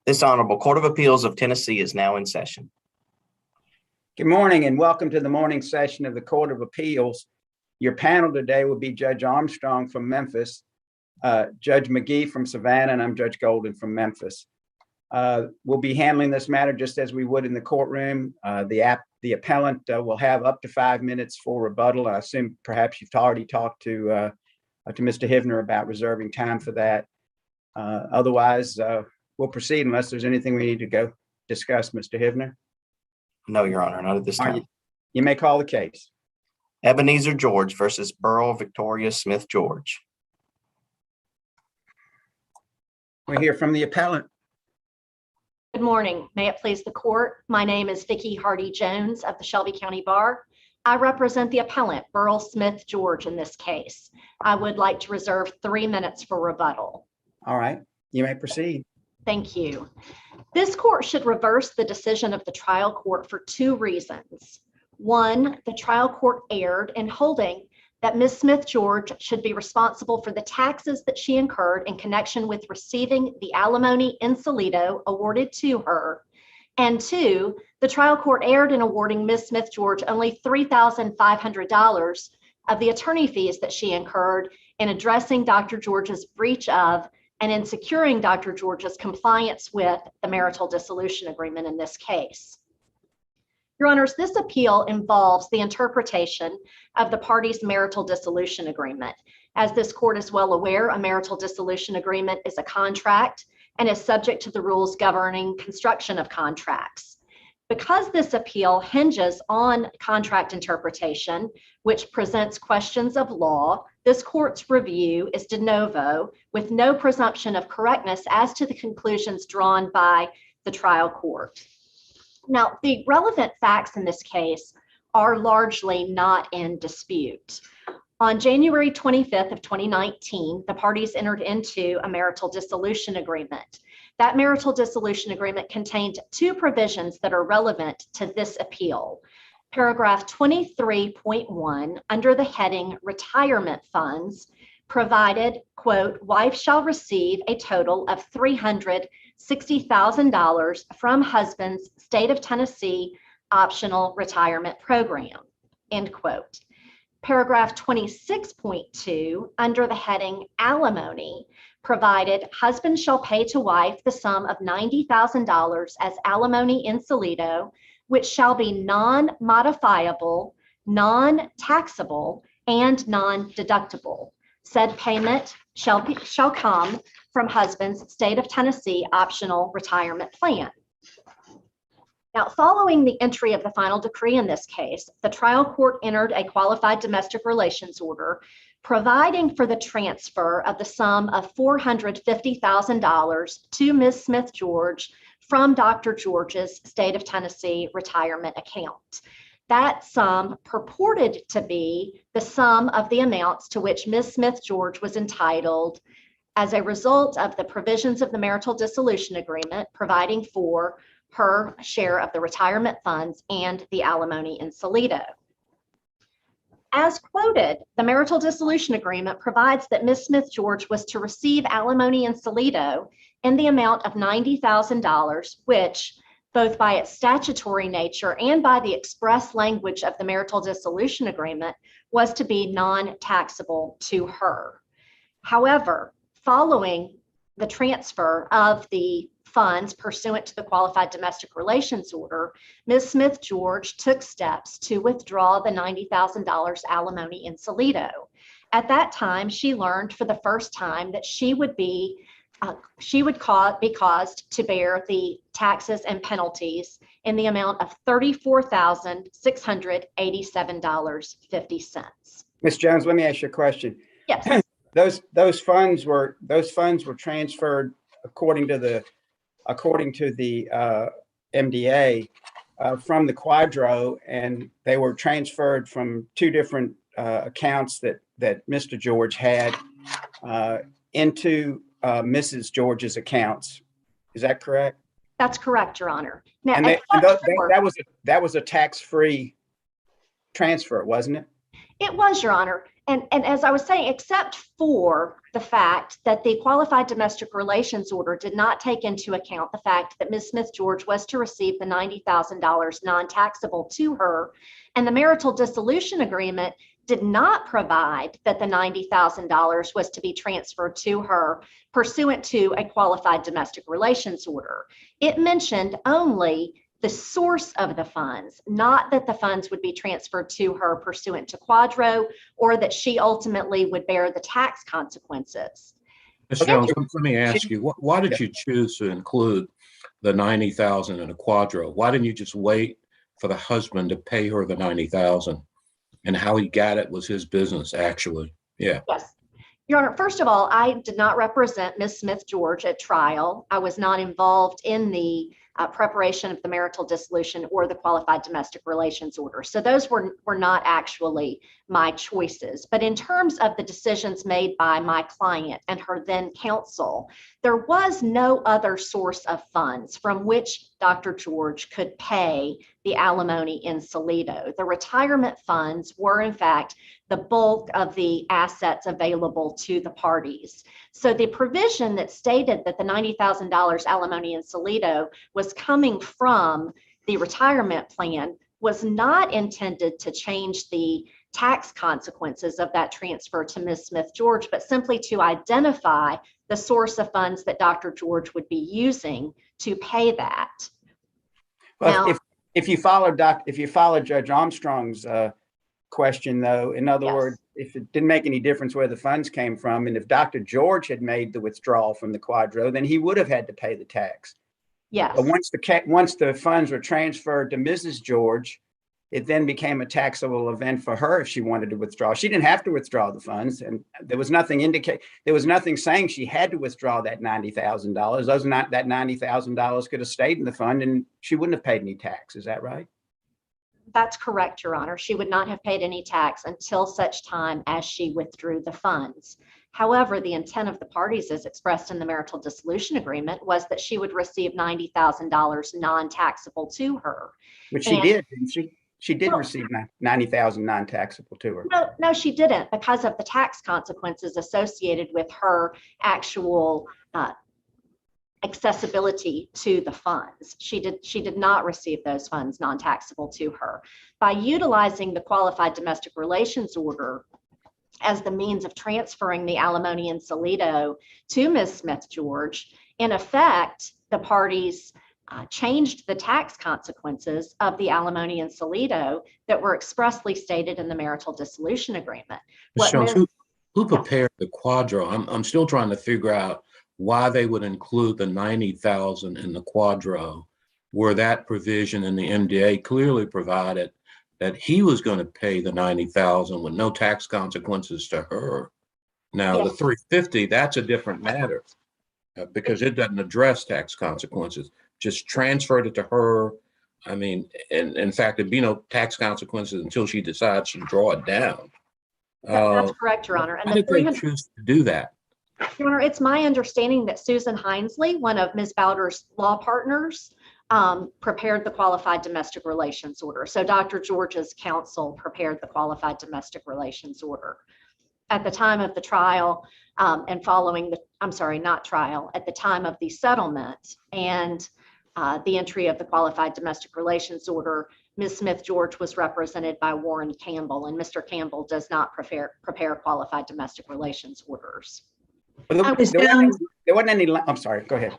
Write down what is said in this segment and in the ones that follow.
This Honorable Court of Appeals of Tennessee is now in session. Good morning and welcome to the morning session of the Court of Appeals. Your panel today will be Judge Armstrong from Memphis, Judge McGee from Savannah, and I'm Judge Golden from Memphis. We'll be handling this matter just as we would in the courtroom. The appellant will have up to 5 minutes for rebuttal. I assume perhaps you've already talked to Mr. Hivner about reserving time for that. Otherwise, we'll proceed unless there's anything we need to go discuss, Mr. Hivner. No, Your Honor, not at this time. You may call the case. Ebenezer George versus Byrle Victoria Smith George. We'll hear from the appellant. Good morning. May it please the court. My name is Vicki Hardy Jones of the Shelby County Bar. I represent the appellant, Byrle Smith George, in this case. I would like to reserve 3 minutes for rebuttal. All right, you may proceed. Thank you. This court should reverse the decision of the trial court for 2 reasons. One, the trial court erred in holding that Ms. Smith George should be responsible for the taxes that she incurred in connection with receiving the alimony in solito awarded to her. And 2, the trial court erred in awarding Ms. Smith George only $3,500 of the attorney fees that she incurred in addressing Dr. George's breach of and in securing Dr. George's compliance with the marital dissolution agreement in this case. Your Honors, this appeal involves the interpretation of the parties' marital dissolution agreement. As this court is well aware, a marital dissolution agreement is a contract and is subject to the rules governing construction of contracts. Because this appeal hinges on contract interpretation, which presents questions of law, this court's review is de novo with no presumption of correctness as to the conclusions drawn by the trial court. Now, the relevant facts in this case are largely not in dispute. On January 25th of 2019, the parties entered into a marital dissolution agreement. That marital dissolution agreement contained 2 provisions that are relevant to this appeal. Paragraph 23.1, under the heading Retirement Funds, provided, quote, wife shall receive a total of $360,000 from husband's state of Tennessee optional retirement program, end quote. Paragraph 26.2, under the heading Alimony, provided husband shall pay to wife the sum of $90,000 as alimony in solito, which shall be non-modifiable, non-taxable, and non-deductible. Said payment shall come from husband's state of Tennessee optional retirement plan. Now, following the entry of the final decree in this case, the trial court entered a qualified domestic relations order providing for the transfer of the sum of $450,000 to Ms. Smith George from Dr. George's state of Tennessee retirement account. That sum purported to be the sum of the amounts to which Ms. Smith George was entitled as a result of the provisions of the marital dissolution agreement, providing for her share of the retirement funds and the alimony in solito. As quoted, the marital dissolution agreement provides that Ms. Smith George was to receive alimony in solito in the amount of $90,000, which, both by its statutory nature and by the express language of the marital dissolution agreement, was to be non-taxable to her. However, following the transfer of the funds pursuant to the qualified domestic relations order, Ms. Smith George took steps to withdraw the $90,000 alimony in solito. At that time, she learned for the first time that she would be caused to bear the taxes and penalties in the amount of $34,687.50. Ms. Jones, let me ask you a question. Yes. Those funds were transferred according to the MDA from the Quadro, and they were transferred from 2 different accounts that Mr. George had into Mrs. George's accounts. Is that correct? That's correct, Your Honor. Now, And that was a tax-free transfer, wasn't it? It was, Your Honor. And as I was saying, except for the fact that the qualified domestic relations order did not take into account the fact that Ms. Smith George was to receive the $90,000 non-taxable to her, and the marital dissolution agreement did not provide that the $90,000 was to be transferred to her pursuant to a qualified domestic relations order. It mentioned only the source of the funds, not that the funds would be transferred to her pursuant to Quadro, or that she ultimately would bear the tax consequences. Mr. Jones, let me ask you, why did you choose to include the $90,000 in a Quadro? Why didn't you just wait for the husband to pay her the $90,000? And how he got it was his business, actually. Yeah. Yes. Your Honor, first of all, I did not represent Ms. Smith George at trial. I was not involved in the preparation of the marital dissolution or the qualified domestic relations order. So those were not actually my choices. But in terms of the decisions made by my client and her then counsel, there was no other source of funds from which Dr. George could pay the alimony in solido. The retirement funds were, in fact, the bulk of the assets available to the parties. So the provision that stated that the $90,000 alimony in solido was coming from the retirement plan was not intended to change the tax consequences of that transfer to Ms. Smith George, but simply to identify the source of funds that Dr. George would be using to pay that. Well, now, if you follow Judge Armstrong's question, though, in other words, if it didn't make any difference where the funds came from, and if Dr. George had made the withdrawal from the Quadro, then he would have had to pay the tax. Yes. But once the funds were transferred to Mrs. George, it then became a taxable event for her if she wanted to withdraw. She didn't have to withdraw the funds, and there was nothing saying she had to withdraw that $90,000. That $90,000 could have stayed in the fund, and she wouldn't have paid any tax. Is that right? That's correct, Your Honor. She would not have paid any tax until such time as she withdrew the funds. However, the intent of the parties, as expressed in the marital dissolution agreement, was that she would receive $90,000 non-taxable to her. Which she did, didn't she? She did receive $90,000 non-taxable to her. No, she didn't, because of the tax consequences associated with her actual accessibility to the funds. She did not receive those funds non-taxable to her. By utilizing the qualified domestic relations order as the means of transferring the alimony in solido to Ms. Smith George, in effect, the parties changed the tax consequences of the alimony in solido that were expressly stated in the marital dissolution agreement. Who prepared the Quadro? I'm still trying to figure out why they would include the $90,000 in the Quadro, where that provision in the MDA clearly provided that he was going to pay the $90,000 with no tax consequences to her. Now, the $350,000, that's a different matter because it doesn't address tax consequences. Just transferred it to her. I mean, and in fact, there'd be no tax consequences until she decides to draw it down. That's correct, Your Honor. And how did they choose to do that? Your Honor, it's my understanding that Susan Hinesley, one of Ms. Bowder's law partners, prepared the qualified domestic relations order. So Dr. George's counsel prepared the qualified domestic relations order. At the time of the trial and following the, at the time of the settlement and the entry of the qualified domestic relations order, Ms. Smith George was represented by Warren Campbell, and Mr. Campbell does not prepare qualified domestic relations orders. There wasn't any, I'm sorry, go ahead.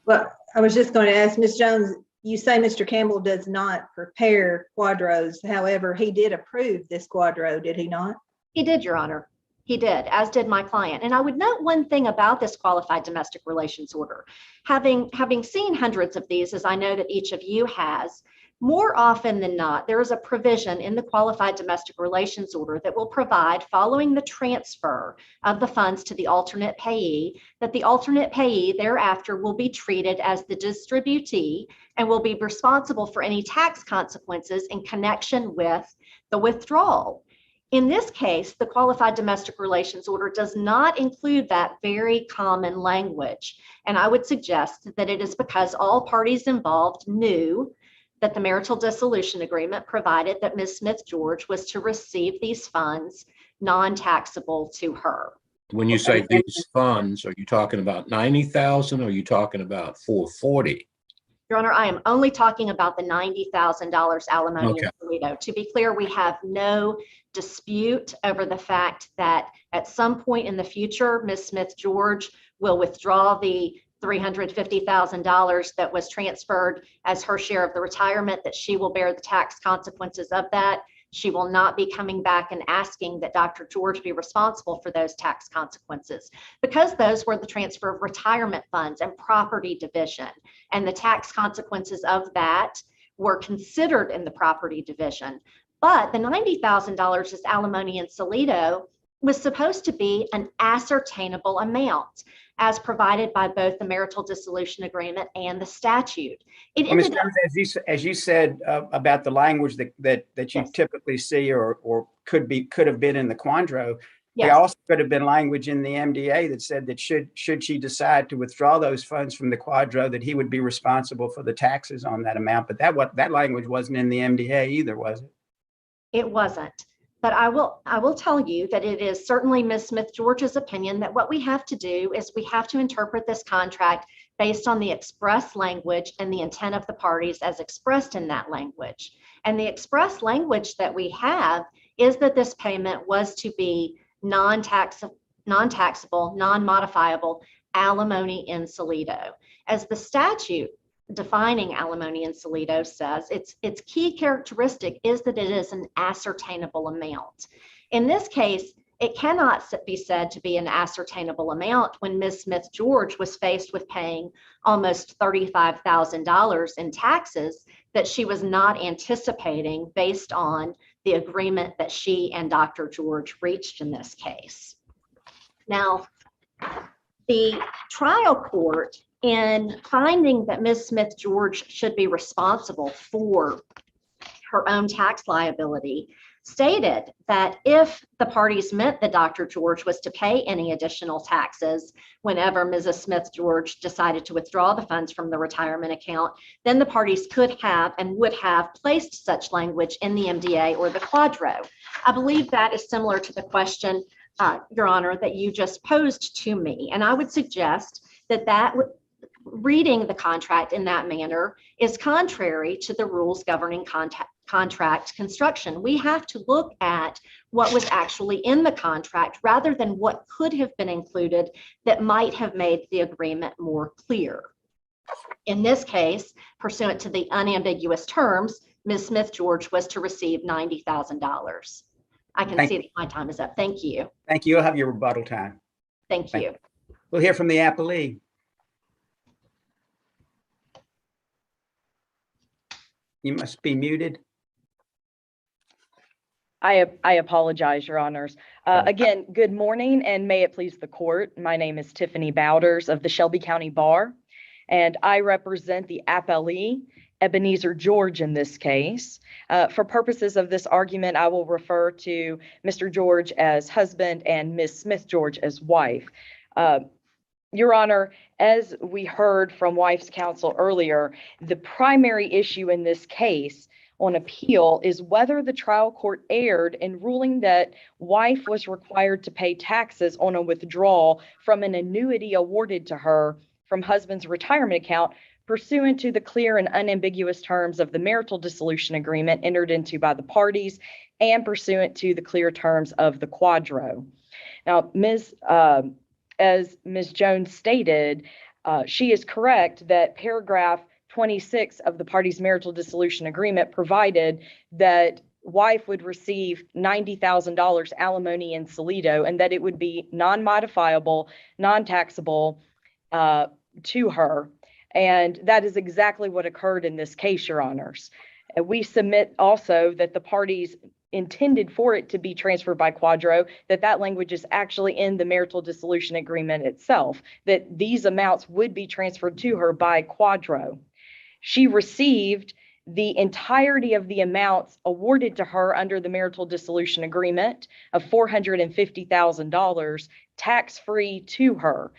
Well, I was just going to ask Ms. Jones, you say Mr. Campbell does not prepare Quadros. However, he did approve this Quadro, did he not? He did, Your Honor. He did, as did my client. And I would note one thing about this qualified domestic relations order. Having seen hundreds of these, as I know that each of you has, more often than not, there is a provision in the qualified domestic relations order that will provide, following the transfer of the funds to the alternate payee, that the alternate payee thereafter will be treated as the distributee and will be responsible for any tax consequences in connection with the withdrawal. In this case, the qualified domestic relations order does not include that very common language. And I would suggest that it is because all parties involved knew that the marital dissolution agreement provided that Ms. Smith George was to receive these funds non-taxable to her. When you say these funds, are you talking about 90,000 or are you talking about 440? Your Honor, I am only talking about the $90,000 alimony Okay. in Toledo. To be clear, we have no dispute over the fact that at some point in the future, Ms. Smith George will withdraw the $350,000 that was transferred as her share of the retirement, that she will bear the tax consequences of that. She will not be coming back and asking that Dr. George be responsible for those tax consequences, because those were the transfer of retirement funds and property division, and the tax consequences of that were considered in the property division. But the $90,000 as alimony in Toledo was supposed to be an ascertainable amount as provided by both the marital dissolution agreement and the statute. It Ms. ended up, Jones, as you said about the language that you Yes. typically see or could have been in the quadro, yes. there also could have been language in the MDA that said that should she decide to withdraw those funds from the quadro, that he would be responsible for the taxes on that amount. But that language wasn't in the MDA either, was it? It wasn't. But I will tell you that it is certainly Ms. Smith George's opinion that what we have to do is we have to interpret this contract based on the express language and the intent of the parties as expressed in that language. And the express language that we have is that this payment was to be non-taxable, non-modifiable alimony in Toledo. As the statute defining alimony in Toledo says, its key characteristic is that it is an ascertainable amount. In this case, it cannot be said to be an ascertainable amount when Ms. Smith George was faced with paying almost $35,000 in taxes that she was not anticipating based on the agreement that she and Dr. George reached in this case. Now, the trial court, in finding that Ms. Smith George should be responsible for her own tax liability, stated that if the parties meant that Dr. George was to pay any additional taxes whenever Mrs. Smith George decided to withdraw the funds from the retirement account, then the parties could have and would have placed such language in the MDA or the quadro. I believe that is similar to the question, Your Honor, that you just posed to me. And I would suggest that reading the contract in that manner is contrary to the rules governing contract construction. We have to look at what was actually in the contract rather than what could have been included that might have made the agreement more clear. In this case, pursuant to the unambiguous terms, Ms. Smith George was to receive $90,000. I can see that my time is up. Thank you. Thank you. You'll have your rebuttal time. Thank you. We'll hear from the appellee. You must be muted. I apologize, Your Honors. Again, good morning, and may it please the court. My name is Tiffany Bowders of the Shelby County Bar, and I represent the appellee, Ebenezer George, in this case. For purposes of this argument, I will refer to Mr. George as husband and Ms. Smith George as wife. Your Honor, as we heard from wife's counsel earlier, the primary issue in this case on appeal is whether the trial court erred in ruling that wife was required to pay taxes on a withdrawal from an annuity awarded to her from husband's retirement account pursuant to the clear and unambiguous terms of the marital dissolution agreement entered into by the parties and pursuant to the clear terms of the quadro. Now, as Ms. Jones stated, she is correct that paragraph 26 of the parties' marital dissolution agreement provided that wife would receive $90,000 alimony in Toledo and that it would be non-modifiable, non-taxable to her. And that is exactly what occurred in this case, Your Honors. We submit also that the parties intended for it to be transferred by quadro, that language is actually in the marital dissolution agreement itself, that these amounts would be transferred to her by quadro. She received the entirety of the amounts awarded to her under the marital dissolution agreement of $450,000 tax-free to her.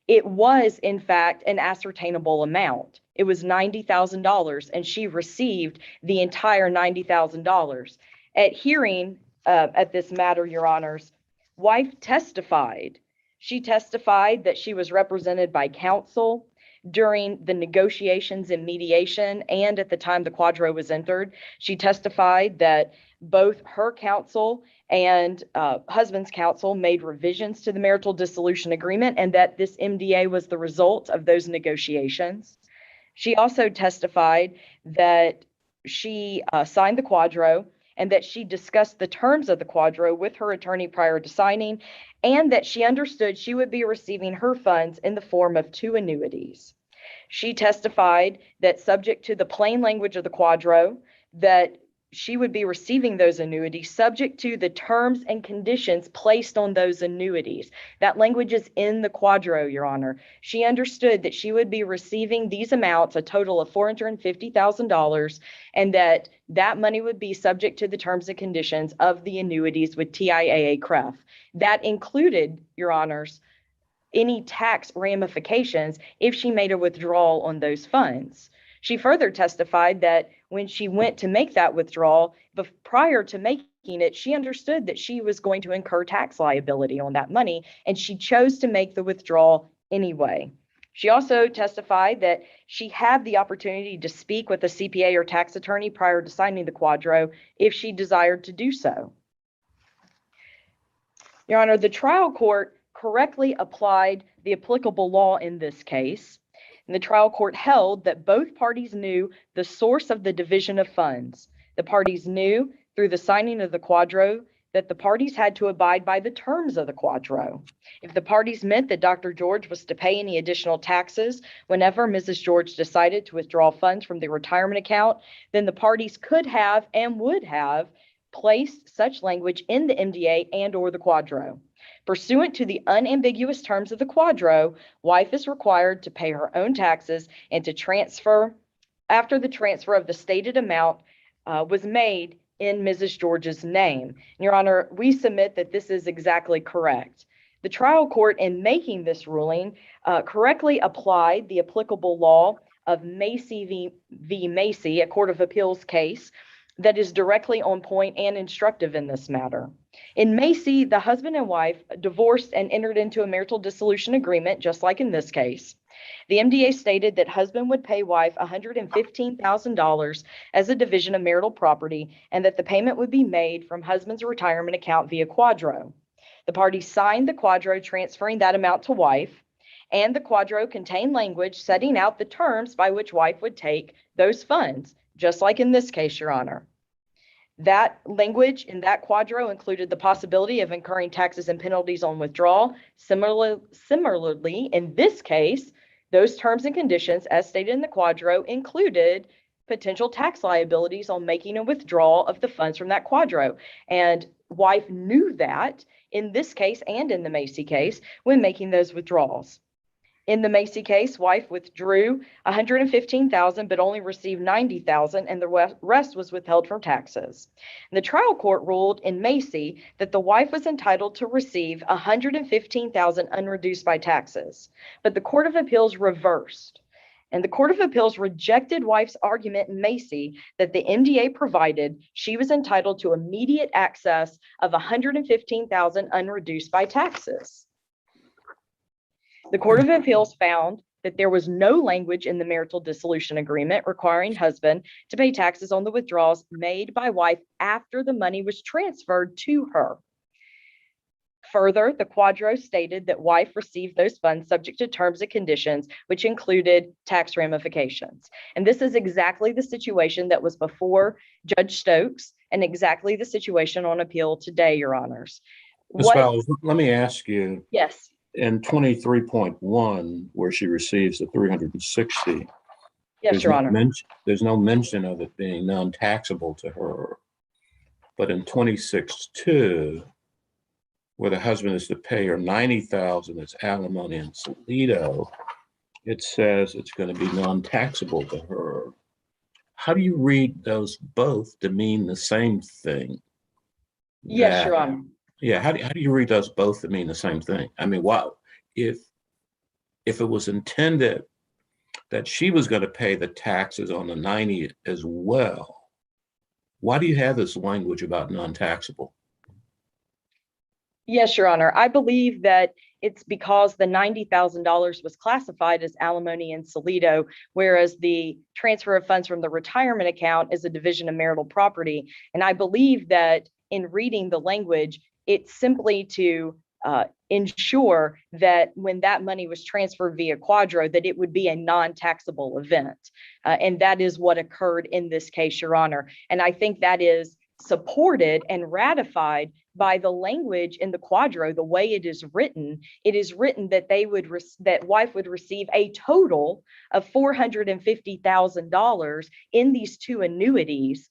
It was, in fact, an ascertainable amount. It was $90,000, and she received the entire $90,000. At hearing at this matter, Your Honors, wife testified. She testified that she was represented by counsel during the negotiations and mediation, and at the time the quadro was entered. She testified that both her counsel and husband's counsel made revisions to the marital dissolution agreement, and that this MDA was the result of those negotiations. She also testified that she signed the quadro and that she discussed the terms of the quadro with her attorney prior to signing, and that she understood she would be receiving her funds in the form of 2 annuities. She testified that, subject to the plain language of the quadro, that she would be receiving those annuities subject to the terms and conditions placed on those annuities. That language is in the quadro, Your Honor. She understood that she would be receiving these amounts, a total of $450,000, and that that money would be subject to the terms and conditions of the annuities with TIAA-CREF. That included, Your Honors, any tax ramifications if she made a withdrawal on those funds. She further testified that when she went to make that withdrawal, prior to making it, she understood that she was going to incur tax liability on that money, and she chose to make the withdrawal anyway. She also testified that she had the opportunity to speak with a CPA or tax attorney prior to signing the quadro if she desired to do so. Your Honor, the trial court correctly applied the applicable law in this case. And the trial court held that both parties knew the source of the division of funds. The parties knew through the signing of the quadro that the parties had to abide by the terms of the quadro. If the parties meant that Dr. George was to pay any additional taxes whenever Mrs. George decided to withdraw funds from the retirement account, then the parties could have and would have placed such language in the MDA and or the quadro. Pursuant to the unambiguous terms of the quadro, wife is required to pay her own taxes and to transfer after the transfer of the stated amount was made in Mrs. George's name. Your Honor, we submit that this is exactly correct. The trial court, in making this ruling, correctly applied the applicable law of Macy v. Macy, a Court of Appeals case that is directly on point and instructive in this matter. In Macy, the husband and wife divorced and entered into a marital dissolution agreement, just like in this case. The MDA stated that husband would pay wife $115,000 as a division of marital property, and that the payment would be made from husband's retirement account via quadro. The parties signed the quadro transferring that amount to wife, and the quadro contained language setting out the terms by which wife would take those funds, just like in this case, Your Honor. That language in that quadro included the possibility of incurring taxes and penalties on withdrawal. Similarly, in this case, those terms and conditions, as stated in the quadro, included potential tax liabilities on making a withdrawal of the funds from that quadro. And wife knew that in this case and in the Macy case when making those withdrawals. In the Macy case, wife withdrew $115,000 but only received $90,000, and the rest was withheld from taxes. And the trial court ruled in Macy that the wife was entitled to receive $115,000 unreduced by taxes, but the Court of Appeals reversed. And the Court of Appeals rejected wife's argument in Macy that the MDA provided she was entitled to immediate access of $115,000 unreduced by taxes. The Court of Appeals found that there was no language in the marital dissolution agreement requiring husband to pay taxes on the withdrawals made by wife after the money was transferred to her. Further, the quadro stated that wife received those funds subject to terms and conditions, which included tax ramifications. And this is exactly the situation that was before Judge Stokes and exactly the situation on appeal today, Your Honors. Ms. Byrle, let me ask you. Yes. In 23.1, where she receives the 360, Yes, Your Honor. There's no mention of it being non-taxable to her. But in 26.2, where the husband is to pay her $90,000 as alimony and solido, it says it's going to be non-taxable to her. How do you read those both to mean the same thing? Yes, Your Honor. Yeah, how do you read those both to mean the same thing? I mean, wow, if it was intended that she was going to pay the taxes on the 90 as well. Why do you have this language about non-taxable? Yes, Your Honor. I believe that it's because the $90,000 was classified as alimony in solido, whereas the transfer of funds from the retirement account is a division of marital property. And I believe that in reading the language, it's simply to ensure that when that money was transferred via Quadro, that it would be a non-taxable event. And that is what occurred in this case, Your Honor. And I think that is supported and ratified by the language in the Quadro. The way it is written that that wife would receive a total of $450,000 in these two annuities.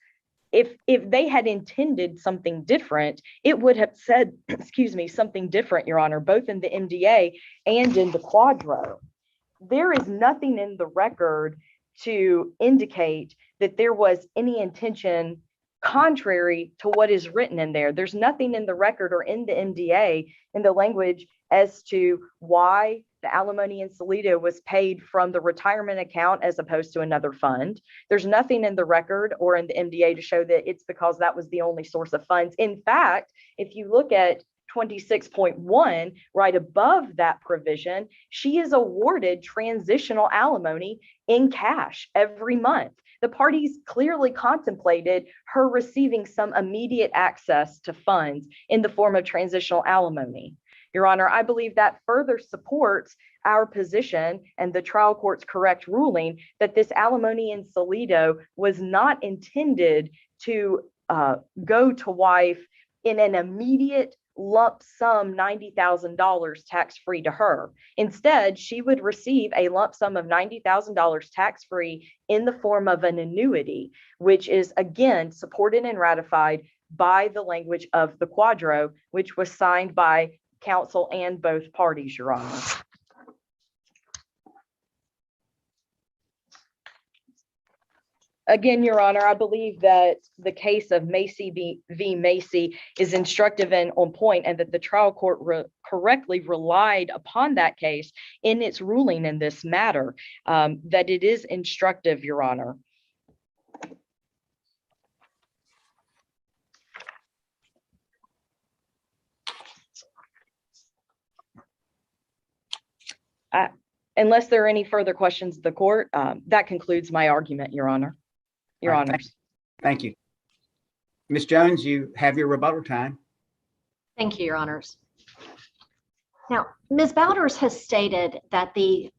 If they had intended something different, it would have said, something different, Your Honor, both in the MDA and in the Quadro. There is nothing in the record to indicate that there was any intention contrary to what is written in there. There's nothing in the record or in the MDA in the language as to why the alimony in solido was paid from the retirement account as opposed to another fund. There's nothing in the record or in the MDA to show that it's because that was the only source of funds. In fact, if you look at 26.1, right above that provision, she is awarded transitional alimony in cash every month. The parties clearly contemplated her receiving some immediate access to funds in the form of transitional alimony. Your Honor, I believe that further supports our position and the trial court's correct ruling that this alimony in solido was not intended to go to wife in an immediate lump sum $90,000 tax-free to her. Instead, she would receive a lump sum of $90,000 tax-free in the form of an annuity, which is again supported and ratified by the language of the Quadro, which was signed by counsel and both parties, Your Honor. Again, Your Honor, I believe that the case of Macy v. Macy is instructive and on point, and that the trial court correctly relied upon that case in its ruling in this matter, that it is instructive, Your Honor. Unless there are any further questions of the court, that concludes my argument, Your Honor. Your Honors. Thank you. Ms. Jones, you have your rebuttal time. Thank you, Your Honors. Now, Ms. Bowders has stated that the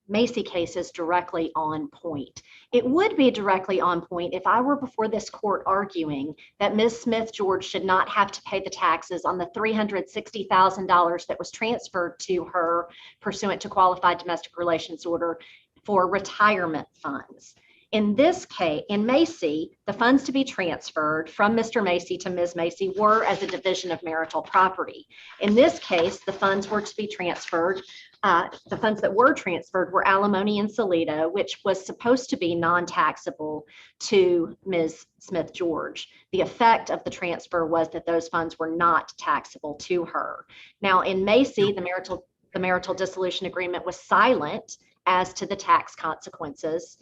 Macy case is directly on point. It would be directly on point if I were before this court arguing that Ms. Smith George should not have to pay the taxes on the $360,000 that was transferred to her pursuant to qualified domestic relations order for retirement funds. In this case, in Macy, the funds to be transferred from Mr. Macy to Ms. Macy were as a division of marital property. In this case, the funds were to be transferred. The funds that were transferred were alimony in solido, which was supposed to be non-taxable to Ms. Smith George. The effect of the transfer was that those funds were not taxable to her. Now, in Macy, the marital dissolution agreement was silent as to the tax consequences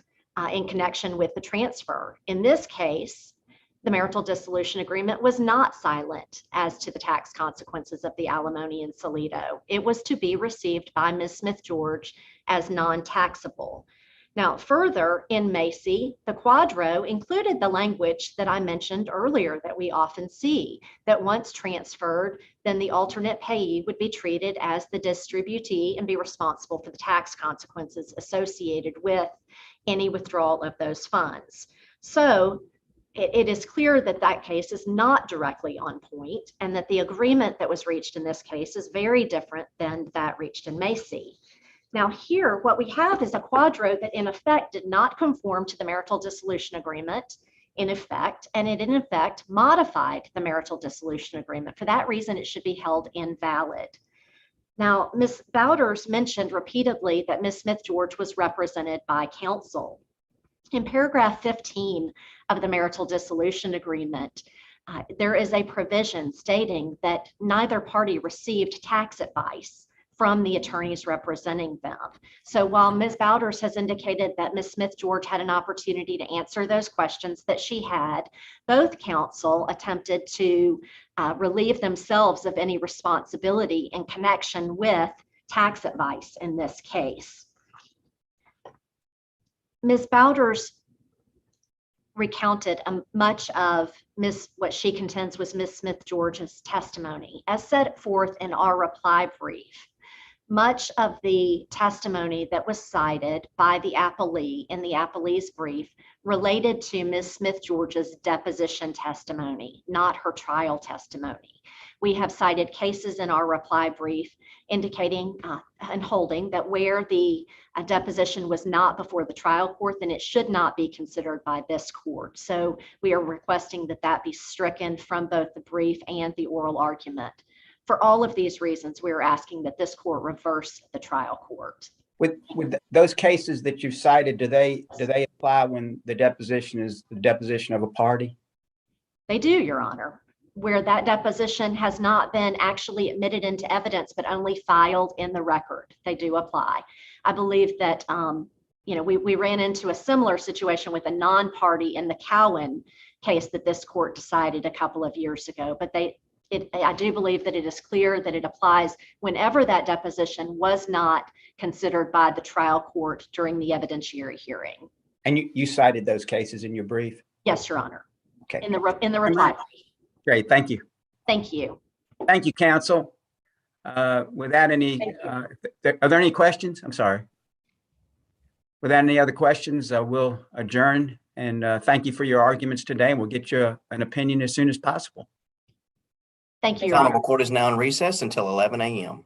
in connection with the transfer. In this case, the marital dissolution agreement was not silent as to the tax consequences of the alimony in solido. It was to be received by Ms. Smith George as non-taxable. Now, further, in Macy, the Quadro included the language that I mentioned earlier that we often see, that once transferred, then the alternate payee would be treated as the distributee and be responsible for the tax consequences associated with any withdrawal of those funds. So it is clear that that case is not directly on point, and that the agreement that was reached in this case is very different than that reached in Macy. Now here, what we have is a Quadro that in effect did not conform to the marital dissolution agreement in effect, and it in effect modified the marital dissolution agreement. For that reason, it should be held invalid. Now, Ms. Bowders mentioned repeatedly that Ms. Smith George was represented by counsel. In paragraph 15 of the marital dissolution agreement, there is a provision stating that neither party received tax advice from the attorneys representing them. So while Ms. Bowders has indicated that Ms. Smith George had an opportunity to answer those questions that she had, both counsel attempted to relieve themselves of any responsibility in connection with tax advice in this case. Ms. Bowders recounted much of what she contends was Ms. Smith George's testimony. As set forth in our reply brief, much of the testimony that was cited by the appellee in the appellee's brief related to Ms. Smith George's deposition testimony, not her trial testimony. We have cited cases in our reply brief indicating and holding that where the deposition was not before the trial court, then it should not be considered by this court. So we are requesting that that be stricken from both the brief and the oral argument. For all of these reasons, we are asking that this court reverse the trial court. With those cases that you've cited, do they apply when the deposition is the deposition of a party? They do, Your Honor, where that deposition has not been actually admitted into evidence, but only filed in the record. They do apply. I believe that, we ran into a similar situation with a non-party in the Cowan case that this court decided a couple of years ago, but I do believe that it is clear that it applies whenever that deposition was not considered by the trial court during the evidentiary hearing. And you cited those cases in your brief? Yes, Your Honor. Okay. In the reply brief. Great, thank you. Thank you. Thank you, counsel. Without any, are there any questions? I'm sorry. Without any other questions, we'll adjourn. And thank you for your arguments today. And we'll get you an opinion as soon as possible. Thank you, The Your Honor. Honorable Court is now in recess until 11 a.m.